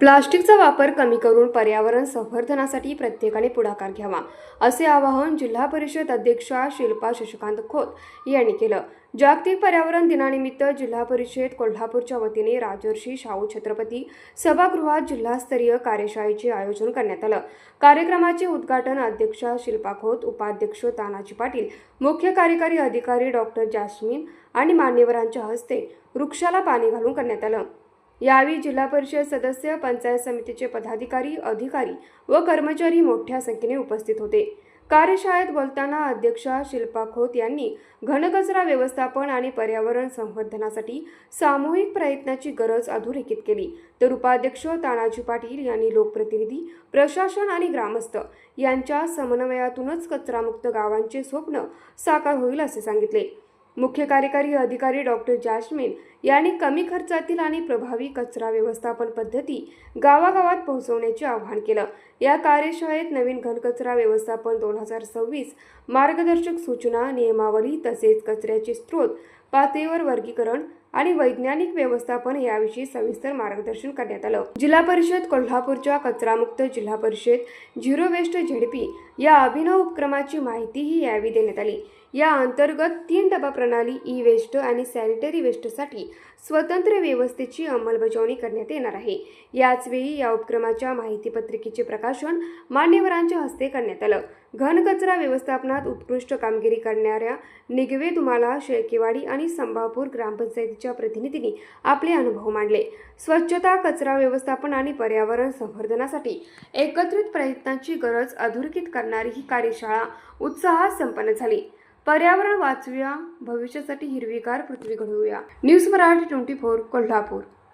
प्लास्टिकचा वापर कमी करून पर्यावरण संवर्धनासाठी प्रत्येकाने पुढाकार घ्यावा, असे आवाहन जिल्हा परिषद अध्यक्षा शिल्पा शशिकांत खोत यांनी केलं. जागतिक पर्यावरण दिनानिमित्त जिल्हा परिषद कोल्हापूरच्या वतीने राजर्षी शाहू छत्रपती सभागृहात जिल्हास्तरीय कार्यशाळेचे आयोजन करण्यात आलं. कार्यक्रमाचे उद्घाटन अध्यक्षा शिल्पा खोत, उपाध्यक्ष तानाजी पाटील, मुख्य कार्यकारी अधिकारी डॉक्टर जास्मिन आणि मान्यवरांच्या हस्ते वृक्षाला पाणी घालून करण्यात आलं. यावेळी जिल्हा परिषद सदस्य, पंचायत समितीचे पदाधिकारी, अधिकारी व कर्मचारी मोठ्या संख्येने उपस्थित होते. कार्यशाळेत बोलताना अध्यक्षा शिल्पा खोत यांनी घनकचरा व्यवस्थापन आणि पर्यावरण संवर्धनासाठी सामूहिक प्रयत्नाची गरज अधोरेखित केली. तर उपाध्यक्ष तानाजी पाटील यांनी लोकप्रतिनिधी, प्रशासन आणि ग्रामस्थ यांच्या समन्वयातूनच कचरामुक्त गावांचे स्वप्न साकार होईल असे सांगितले. मुख्य कार्यकारी अधिकारी डॉक्टर जास्मिन यांनी कमी खर्चातील आणि प्रभावी कचरा व्यवस्थापन पद्धती गावागावात पोहोचवण्याचे आवाहन केलं. या कार्यशाळेत नवीन घनकचरा व्यवस्थापन 2026 मार्गदर्शक सूचना, नियमावली तसेच कचऱ्याचे स्रोत पातळीवर वर्गीकरण आणि वैज्ञानिक व्यवस्थापन याविषयी सविस्तर मार्गदर्शन करण्यात आलं. जिल्हा परिषद कोल्हापूरच्या कचरामुक्त जिल्हा परिषद झिरो वेस्ट झेडपी या अभिनव उपक्रमाची माहितीही यावेळी देण्यात आली. या अंतर्गत 3 डबा प्रणाली, ई वेस्ट आणि सॅनिटरी वेस्टसाठी स्वतंत्र व्यवस्थेची अंमलबजावणी करण्यात येणार आहे. याचवेळी या उपक्रमाच्या माहिती पत्रिकेचे प्रकाशन मान्यवरांच्या हस्ते करण्यात आलं. घनकचरा व्यवस्थापनात उत्कृष्ट कामगिरी करणाऱ्या निगवे, दुमाला, शेळकेवाडी आणि संभापूर ग्रामपंचायतीच्या प्रतिनिधींनी आपले अनुभव मांडले. स्वच्छता, कचरा व्यवस्थापन आणि पर्यावरण संवर्धनासाठी एकत्रित प्रयत्नांची गरज अधोरेखित करणारी ही कार्यशाळा उत्साहात संपन्न झाली. पर्यावरण वाचवूया, भविष्यासाठी हिरवीगार पृथ्वी घडवूया. न्यूज मराठी 24 कोल्हापूर.